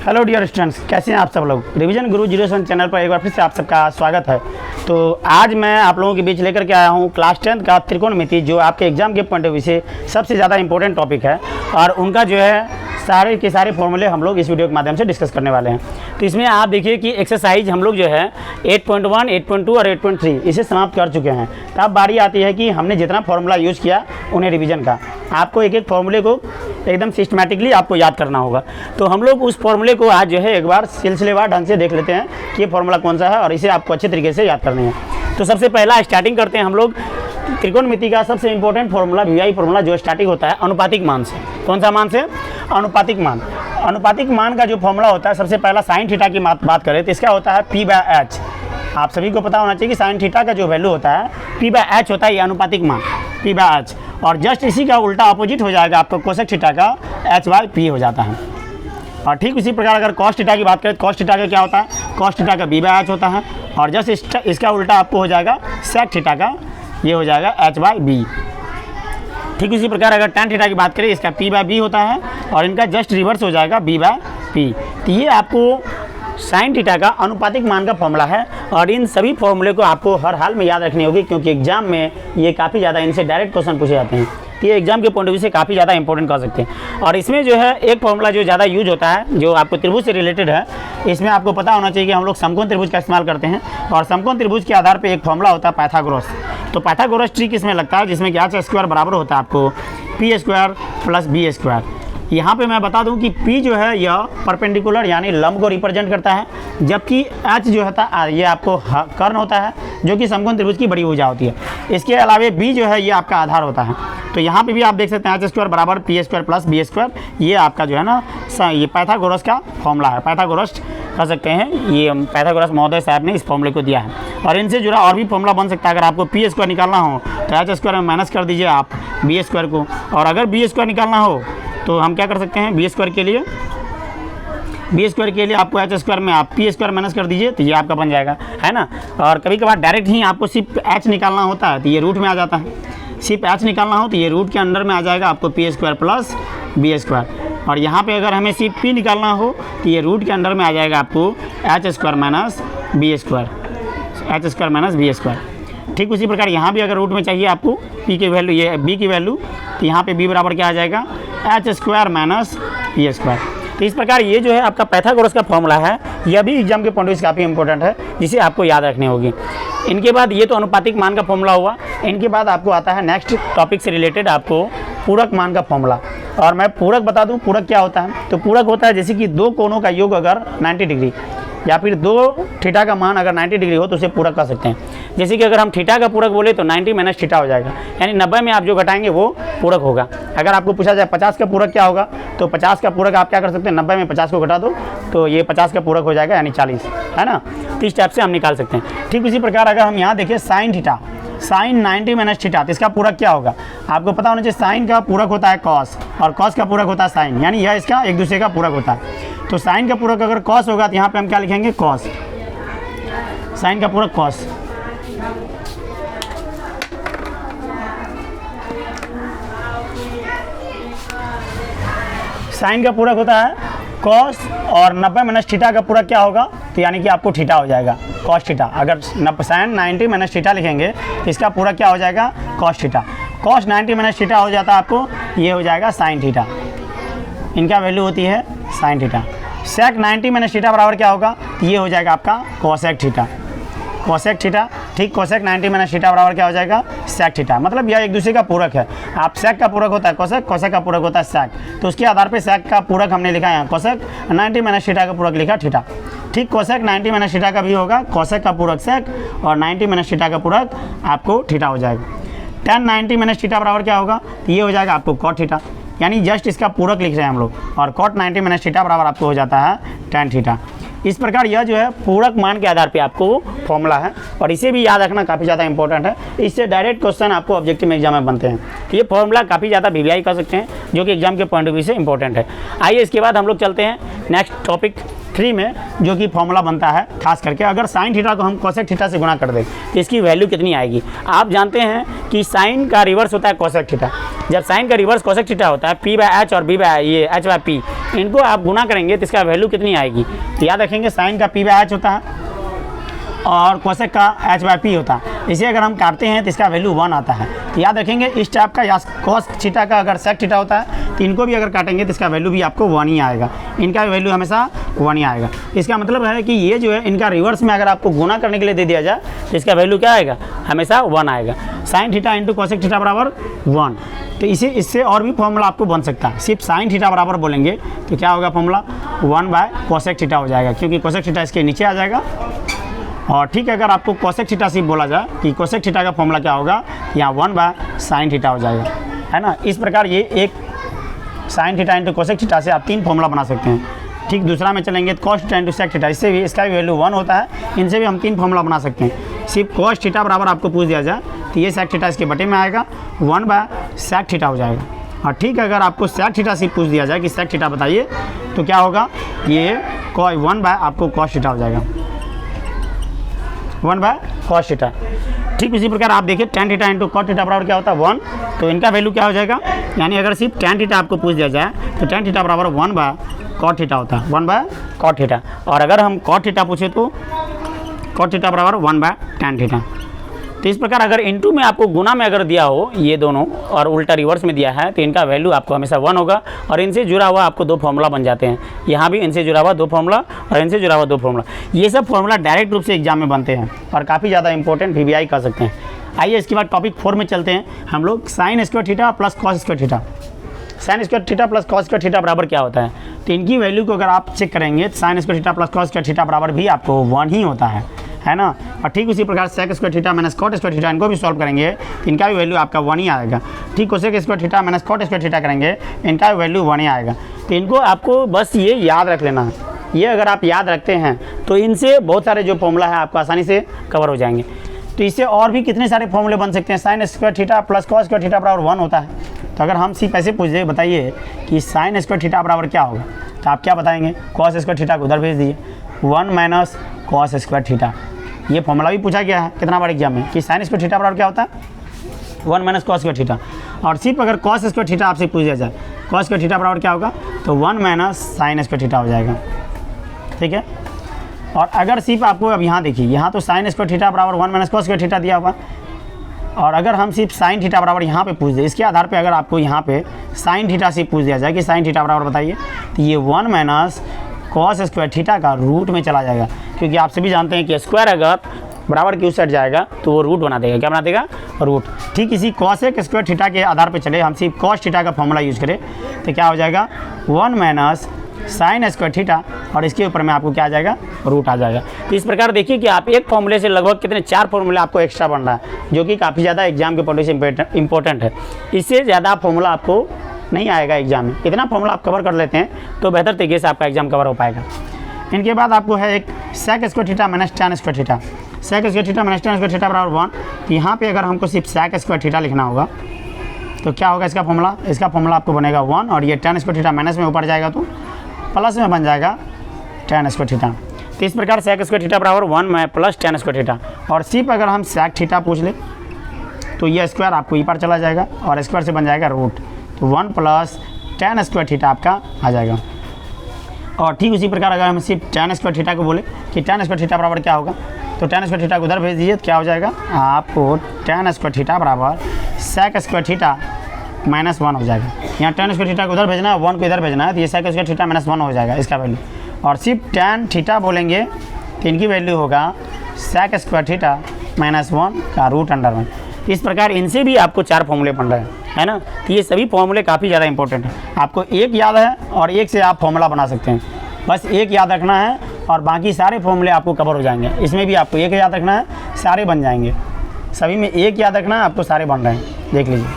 Hello dear students, कैसे हैं आप सब लोग। रिवीजन गुरु 07 चैनल पर एक बार फिर से आप सबका स्वागत है। तो आज मैं आप लोगों के बीच लेकर के आया हूं क्लास 10 का त्रिकोणमिति, जो आपके एग्जाम के पॉइंट ऑफ व्यू से सबसे ज़्यादा इंपॉर्टेंट टॉपिक है और उनका जो है सारे के सारे फॉर्मूले हम लोग इस वीडियो के माध्यम से डिस्कस करने वाले हैं। तो इसमें आप देखिए कि एक्सरसाइज हम लोग जो है 8.1, 8.2 और 8.3 इसे समाप्त कर चुके हैं। तो अब बारी आती है कि हमने जितना फॉर्मूला यूज़ किया उन्हें रिवीजन का, आपको एक एक फॉर्मूले को एकदम सिस्टमैटिकली आपको याद करना होगा। तो हम लोग उस फॉर्मूले को आज जो है एक बार सिलसिलेवार ढंग से देख लेते हैं कि ये फॉर्मूला कौन सा है और इसे आपको अच्छे तरीके से याद करनी है। तो सबसे पहला स्टार्टिंग करते हैं हम लोग त्रिकोणमिति का सबसे इंपॉर्टेंट फॉर्मूला, वीआई फॉर्मूला, जो स्टार्टिंग होता है अनुपातिक मान से। कौन सा मान से? अनुपातिक मान। अनुपातिक मान का जो फॉर्मूला होता है, सबसे पहला साइन थीटा की बात करें तो इसका होता है P/H। आप सभी को पता होना चाहिए कि साइन थीटा का जो वैल्यू होता है P/H होता है, ये अनुपातिक मान P/H। और जस्ट इसी का उल्टा अपोजिट हो जाएगा आपको कोसेक थीटा का H/P हो जाता है। और ठीक उसी प्रकार अगर कॉस थीटा की बात करें तो कॉस थीटा का क्या होता है? कॉस थीटा का B/H होता है। और जस्ट इसका उल्टा आपको हो जाएगा सेक थीटा का, ये हो जाएगा H/B। ठीक उसी प्रकार अगर tan थीटा की बात करें, इसका P/B होता है और इनका जस्ट रिवर्स हो जाएगा B/P। तो ये आपको साइन थीटा का अनुपातिक मान का फॉर्मूला है और इन सभी फॉर्मूले को आपको हर हाल में याद रखनी होगी, क्योंकि एग्जाम में ये काफ़ी ज़्यादा इनसे डायरेक्ट क्वेश्चन पूछे जाते हैं। तो ये एग्जाम के पॉइंट ऑफ व्यू से काफ़ी ज़्यादा इंपॉर्टेंट कर सकते हैं। और इसमें जो है एक फॉर्मूला जो ज़्यादा यूज होता है, जो आपको त्रिभुज से रिलेटेड है, इसमें आपको पता होना चाहिए कि हम लोग समकोण त्रिभुज का इस्तेमाल करते हैं और समकोण त्रिभुज के आधार पर एक फॉर्मूला होता है पाइथागोरस। तो पाइथागोरस ट्रिक इसमें लगता है, जिसमें कि h² बराबर होता है आपको P² + B²। यहाँ पे मैं बता दूं कि P जो है यह परपेंडिकुलर यानी लंब को रिप्रेजेंट करता है, जबकि H जो होता है ये आपको कर्ण होता है, जो कि समकोण त्रिभुज की बड़ी भुजा होती है। इसके अलावा B जो है ये आपका आधार होता है। तो यहाँ पे भी आप देख सकते हैं h² बराबर P² + B²। ये आपका जो है ना ये पाइथागोरस का फॉर्मूला है। पाइथागोरस कर सकते हैं, ये पाइथागोरस महोदय साहब ने इस फॉर्मूले को दिया है। और इनसे जुड़ा और भी फॉर्मूला बन सकता है। अगर आपको P² निकालना हो तो h² में माइनस कर दीजिए आप B² को, और अगर B² निकालना हो तो हम क्या कर सकते हैं, B² के लिए आपको h² में आप P² माइनस कर दीजिए, तो ये आपका बन जाएगा, है ना। और कभी कभार डायरेक्ट ही आपको सिर्फ h निकालना होता है तो ये रूट में आ जाता है। सिर्फ h निकालना हो तो ये रूट के अंदर में आ जाएगा आपको P² + B²। और यहाँ पे अगर हमें सिर्फ P निकालना हो तो ये रूट के अंदर में आ जाएगा आपको h² - B²। ठीक उसी प्रकार यहाँ भी अगर रूट में चाहिए आपको P की वैल्यू, ये B की वैल्यू, तो यहाँ पे B बराबर क्या आ जाएगा h² - B²। तो इस प्रकार ये जो है आपका पाइथागोरस का फॉर्मूला है, यह भी एग्जाम के पॉइंट ऑफ व्यू से काफ़ी इंपॉर्टेंट है, जिसे आपको याद रखनी होगी। इनके बाद ये तो अनुपातिक मान का फॉर्मूला हुआ। इनके बाद आपको आता है नेक्स्ट टॉपिक से रिलेटेड आपको पूरक मान का फॉर्मूला। और मैं पूरक बता दूं, पूरक क्या होता है। तो पूरक होता है जैसे कि दो कोणों का योग अगर 90 डिग्री या फिर दो थीटा का मान अगर 90 डिग्री हो तो उसे पूरक कर सकते हैं। जैसे कि अगर हम थीटा का पूरक बोले तो 90 - थीटा हो जाएगा, यानी 90 में आप जो घटाएंगे वो पूरक होगा। अगर आपको पूछा जाए 50 का पूरक क्या होगा, तो 50 का पूरक आप क्या कर सकते हैं, 90 में 50 को घटा दो तो ये 50 का पूरक हो जाएगा, यानी 40, है ना। तो इस टाइप से हम निकाल सकते हैं। ठीक उसी प्रकार अगर हम यहाँ देखिए साइन थीटा, साइन 90 - थीटा, तो इसका पूरक क्या होगा आपको पता होना चाहिए। साइन का पूरक होता है कॉस और कॉस का पूरक होता है साइन, यानी यह इसका एक दूसरे का पूरक होता है। तो साइन का पूरक अगर कॉस होगा तो यहाँ पे हम क्या लिखेंगे, कॉस। साइन का पूरक कॉस। साइन का पूरक होता है कॉस और 90 - थीटा का पूरक क्या होगा, तो यानी कि आपको थीटा हो जाएगा, कॉस थीटा। अगर साइन 90 - थीटा लिखेंगे तो इसका पूरक क्या हो जाएगा, कॉस थीटा। कॉस 90 - थीटा हो जाता है आपको, ये हो जाएगा साइन थीटा। इनका वैल्यू होती है साइन थीटा। सेक 90 - थीटा बराबर क्या होगा, तो ये हो जाएगा आपका कोसेक थीटा। कोसेक थीटा, ठीक। कोसेक 90 - थीटा बराबर क्या हो जाएगा, सेक थीटा। मतलब यह एक दूसरे का पूरक है। आप सेक का पूरक होता है कोसेक, कोसेक का पूरक होता है सेक, तो उसके आधार पे सेक का पूरक हमने लिखा है कोसेक, 90 - थीटा का पूरक लिखा थीटा। ठीक, कोसेक 90 - थीटा का भी होगा, कोसेक का पूरक सेक और 90 - थीटा का पूरक आपको थीटा हो जाएगा। tan 90 - थीटा बराबर क्या होगा, तो ये हो जाएगा आपको कॉट थीटा, यानी जस्ट इसका पूरक लिख रहे हैं हम लोग। और कॉट 90 - थीटा बराबर आपको हो जाता है tan थीटा। इस प्रकार यह जो है पूरक मान के आधार पे आपको फॉर्मूला है और इसे भी याद रखना काफ़ी ज़्यादा इंपॉर्टेंट है। इससे डायरेक्ट क्वेश्चन आपको ऑब्जेक्टिव में एग्जाम में बनते हैं। तो ये फॉर्मूला काफ़ी ज़्यादा वीवीआई कर सकते हैं, जो कि एग्जाम के पॉइंट ऑफ व्यू से इंपॉर्टेंट है। आइए इसके बाद हम लोग चलते हैं नेक्स्ट टॉपिक 3 में जो कि फॉर्मूला बनता है खास करके, अगर साइन थीटा को हम कोसेक थीटा से गुणा कर दें तो इसकी वैल्यू कितनी आएगी। आप जानते हैं कि साइन का रिवर्स होता है कोसेक थीटा। जब साइन का रिवर्स कोसेक थीटा होता है p/h और h/p, इनको आप गुणा करेंगे तो इसका वैल्यू कितनी आएगी। तो याद रखेंगे साइन का p/h होता है और कोसेक का h/p होता है। इसे अगर हम काटते हैं तो इसका वैल्यू 1 आता है। तो याद रखेंगे इस टाइप का या कोस थीटा का अगर सेक थीटा होता है तो इनको भी अगर काटेंगे तो इसका वैल्यू भी आपको 1 ही आएगा। इनका वैल्यू हमेशा 1 ही आएगा। इसका मतलब है कि ये जो है इनका रिवर्स में अगर आपको गुना करने के लिए दे दिया जाए तो इसका वैल्यू क्या आएगा, हमेशा 1 आएगा। Sine theta into cosec theta बराबर 1। तो इससे और भी फॉर्मूला आपको बन सकता है। सिर्फ साइन थीटा बराबर बोलेंगे तो क्या होगा फॉर्मूला 1/कोसेक थीटा हो जाएगा, क्योंकि कोसेक थीटा इसके नीचे आ जाएगा। और ठीक है, अगर आपको कोसेक थीटा सिर्फ बोला जाए कि कोसेक थीटा का फॉर्मूला क्या होगा, यहाँ 1/साइन थीटा हो जाएगा, है ना। इस प्रकार ये एक sine theta into cosec theta से आप 3 फॉर्मूला बना सकते हैं। ठीक, दूसरा में चलेंगे तो cos theta into sec theta, इससे भी इसका भी वैल्यू 1 होता है। इनसे भी हम 3 फॉर्मूला बना सकते हैं। सिर्फ कॉस थीटा बराबर आपको पूछ दिया जाए तो ये सेक थीटा इसके बटे में आएगा, 1/सेक थीटा हो जाएगा। और ठीक है, अगर आपको सेक थीटा से पूछ दिया जाए कि सेक थीटा बताइए तो क्या होगा, ये 1/ आपको कॉस थीटा हो जाएगा, 1/कॉस थीटा। ठीक इसी प्रकार आप देखिए tan theta into cot theta बराबर क्या होता है 1। तो इनका वैल्यू क्या हो जाएगा, यानी अगर सिर्फ tan थीटा आपको पूछ दिया जाए तो tan थीटा बराबर 1/कॉट थीटा होता है, 1/कॉट थीटा। और अगर हम कॉट थीटा पूछे तो कॉट थीटा बराबर 1/tan थीटा। तो इस प्रकार अगर इनटू में आपको गुना में अगर दिया हो ये दोनों और उल्टा रिवर्स में दिया है तो इनका वैल्यू आपको हमेशा 1 होगा। और इनसे जुड़ा हुआ आपको 2 फॉर्मूला बन जाते हैं। यहाँ भी इनसे जुड़ा हुआ 2 फॉर्मूला और इनसे जुड़ा हुआ 2 फॉर्मूला। ये सब फॉर्मूला डायरेक्ट रूप से एग्जाम में बनते हैं और काफ़ी ज़्यादा इंपॉर्टेंट VBI कर सकते हैं। आइए इसके बाद टॉपिक 4 में चलते हैं हम लोग। Sine square theta plus cos square theta. Sine square theta plus cos square theta बराबर क्या होता है। तो इनकी वैल्यू को अगर आप चेक करेंगे तो sine square theta plus cos square theta बराबर भी आपको 1 ही होता है ना। और ठीक उसी प्रकार sec square theta minus cot square theta, इनको भी सॉल्व करेंगे तो इनका भी वैल्यू आपका 1 ही आएगा। ठीक, cosec square theta minus cot square theta करेंगे इनका भी वैल्यू 1 ही आएगा। तो इनको आपको बस ये याद रख लेना है। ये अगर आप याद रखते हैं तो इनसे बहुत सारे जो फॉर्मूला है आपको आसानी से कवर हो जाएंगे। तो इससे और भी कितने सारे फॉर्मूले बन सकते हैं। Sine square theta plus cos square theta बराबर 1 होता है। तो अगर हम सिर्फ ऐसे पूछ दे बताइए कि साइन स्क्वायर थीटा बराबर क्या होगा, तो आप क्या बताएंगे, कॉस स्क्वायर थीटा को उधर भेज दीजिए, 1 माइनस कॉस स्क्वायर थीटा। ये फॉर्मूला भी पूछा गया है कितना बार एग्जाम में कि साइन स्क्वायर थीटा बराबर क्या होता है, 1 माइनस कॉस स्क्वायर थीटा। और सिर्फ अगर कॉस स्क्वायर थीटा आपसे पूछ दिया जाए कॉस स्क्वायर थीटा बराबर क्या होगा, तो 1 माइनस साइन स्क्वायर थीटा हो जाएगा। ठीक है, और अगर सिर्फ आपको अब यहाँ देखिए, यहाँ तो साइन स्क्वायर थीटा बराबर 1 माइनस कॉस स्क्वायर थीटा दिया हुआ, और अगर हम सिर्फ साइन थीटा बराबर यहाँ पे पूछ दें, इसके आधार पे अगर आपको यहाँ पे साइन थीटा से पूछ दिया जाए कि साइन थीटा बराबर बताइए, तो ये 1 माइनस कॉस स्क्वायर थीटा का रूट में चला जाएगा। क्योंकि आप सभी जानते हैं कि स्क्वायर अगर बराबर की उस साइड जाएगा तो वो रूट बना देगा। क्या बना देगा, रूट। ठीक इसी कॉसेक स्क्वायर थीटा के आधार पे चले, हम सिर्फ कॉस थीटा का फॉर्मूला यूज़ करें तो क्या हो जाएगा, 1 माइनस साइन स्क्वायर थीटा, और इसके ऊपर में आपको क्या आ जाएगा, रूट आ जाएगा। तो इस प्रकार देखिए कि आप एक फॉर्मूले से लगभग कितने 4 फॉर्मूले आपको एक्स्ट्रा बन रहा है, जो कि काफ़ी ज़्यादा एग्जाम के पॉइंट से इंपॉर्टेंट है। इससे ज़्यादा फॉर्मूला आपको नहीं आएगा एग्जाम में। इतना फॉर्मूला आप कवर कर लेते हैं तो बेहतर तरीके से आपका एग्जाम कवर हो पाएगा। इनके बाद आपको है एक sec square theta minus tan square theta. Sec square theta minus tan square theta बराबर 1। यहाँ पे अगर हमको सिर्फ सेक स्क्वायर थीटा लिखना होगा तो क्या होगा इसका फॉर्मूला, इसका फॉर्मूला आपको बनेगा 1, और ये टैन स्क्वायर थीटा माइनस में ऊपर जाएगा तो प्लस में बन जाएगा टैन स्क्वायर थीटा। तो इस प्रकार सेक स्क्वायर थीटा बराबर 1 में प्लस टैन स्क्वायर थीटा। और सिर्फ अगर हम सेक थीटा पूछ ले तो ये स्क्वायर आपको ई पर चला जाएगा और स्क्वायर से बन जाएगा रूट, तो 1 प्लस टैन स्क्वायर थीटा आपका आ जाएगा। और ठीक उसी प्रकार अगर हम सिर्फ टैन स्क्वायर थीटा को बोले कि टैन स्क्वायर थीटा बराबर क्या होगा, तो टैन स्क्वायर थीटा को उधर भेज दीजिए तो क्या हो जाएगा, आपको टैन स्क्वायर थीटा बराबर सेक स्क्वायर थीटा माइनस 1 हो जाएगा। यहाँ टैन स्क्वायर थीटा को उधर भेजना है, 1 को इधर भेजना है, तो ये सेक स्क्वायर थीटा माइनस 1 हो जाएगा इसका वैल्यू। और सिर्फ टैन थीटा बोलेंगे तो इनकी वैल्यू होगा सेक स्क्वायर थीटा माइनस 1 का रूट अंडर 1। इस प्रकार इनसे भी आपको 4 फॉर्मूले बन रहे हैं, है ना। तो ये सभी फॉर्मूले काफ़ी ज़्यादा इंपॉर्टेंट है। आपको एक याद है और एक से आप फॉर्मूला बना सकते हैं, बस एक याद रखना है और बाकी सारे फॉर्मूले आपको कवर हो जाएंगे। इसमें भी आपको एक याद रखना है, सारे बन जाएंगे। सभी में एक याद रखना है, आपको सारे बन रहे हैं, देख लीजिए।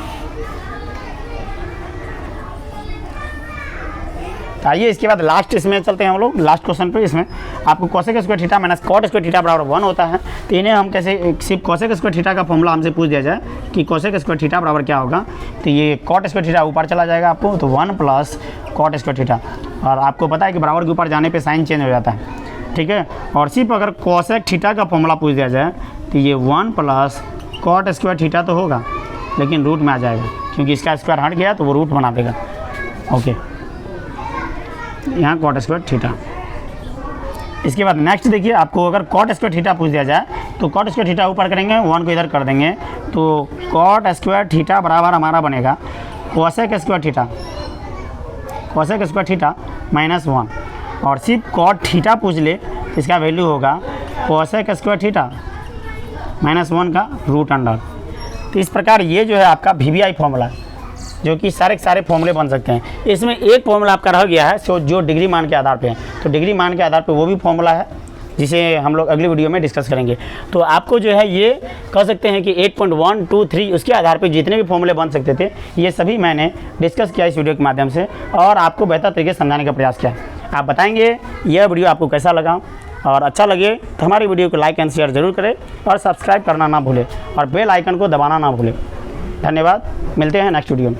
आइए इसके बाद लास्ट इसमें चलते हैं हम लोग लास्ट क्वेश्चन पे। इसमें आपको cosec square theta minus cot square theta बराबर 1 होता है। तो इन्हें हम कैसे, सिर्फ कोसेक स्क्वायर थीटा का फॉर्मूला हमसे पूछ दिया जाए कि कोसेक स्क्वायर थीटा बराबर क्या होगा, तो ये कॉट स्क्वायर थीटा ऊपर चला जाएगा आपको, तो 1 प्लस कॉट स्क्वायर थीटा, और आपको पता है कि बराबर के ऊपर जाने पर साइन चेंज हो जाता है, ठीक है। और सिर्फ अगर कोसेक थीटा का फॉर्मूला पूछ दिया जाए तो ये 1 प्लस कॉट स्क्वायर थीटा तो होगा, लेकिन रूट में आ जाएगा, क्योंकि इसका स्क्वायर हट गया तो वो रूट बना देगा। ओके, यहाँ कॉट स्क्वायर थीटा। इसके बाद नेक्स्ट देखिए, आपको अगर कॉट स्क्वायर थीटा पूछ दिया जाए तो कॉट स्क्वायर थीटा ऊपर करेंगे, 1 को इधर कर देंगे, तो कॉट स्क्वायर थीटा बराबर हमारा बनेगा cosec square theta, cosec square theta minus 1, और सिर्फ कॉट थीटा पूछ ले इसका वैल्यू होगा कोसेक स्क्वायर थीटा माइनस 1 का रूट अंडर। तो इस प्रकार ये जो है आपका VBI फॉर्मूला, जो कि सारे के सारे फॉर्मूले बन सकते हैं। इसमें एक फॉर्मूला आपका रह गया है जो डिग्री मान के आधार पे है, तो डिग्री मान के आधार पे वो भी फॉर्मूला है जिसे हम लोग अगली वीडियो में डिस्कस करेंगे। तो आपको जो है ये कह सकते हैं कि 8.1, 2, 3 उसके आधार पे जितने भी फॉर्मूले बन सकते थे ये सभी मैंने डिस्कस किया इस वीडियो के माध्यम से, और आपको बेहतर तरीके से समझाने का प्रयास किया। आप बताएंगे यह वीडियो आपको कैसा लगा, और अच्छा लगे तो हमारी वीडियो को लाइक एंड शेयर ज़रूर करें, और सब्सक्राइब करना ना भूलें, और बेल आइकन को दबाना ना भूलें। धन्यवाद, मिलते हैं नेक्स्ट वीडियो में।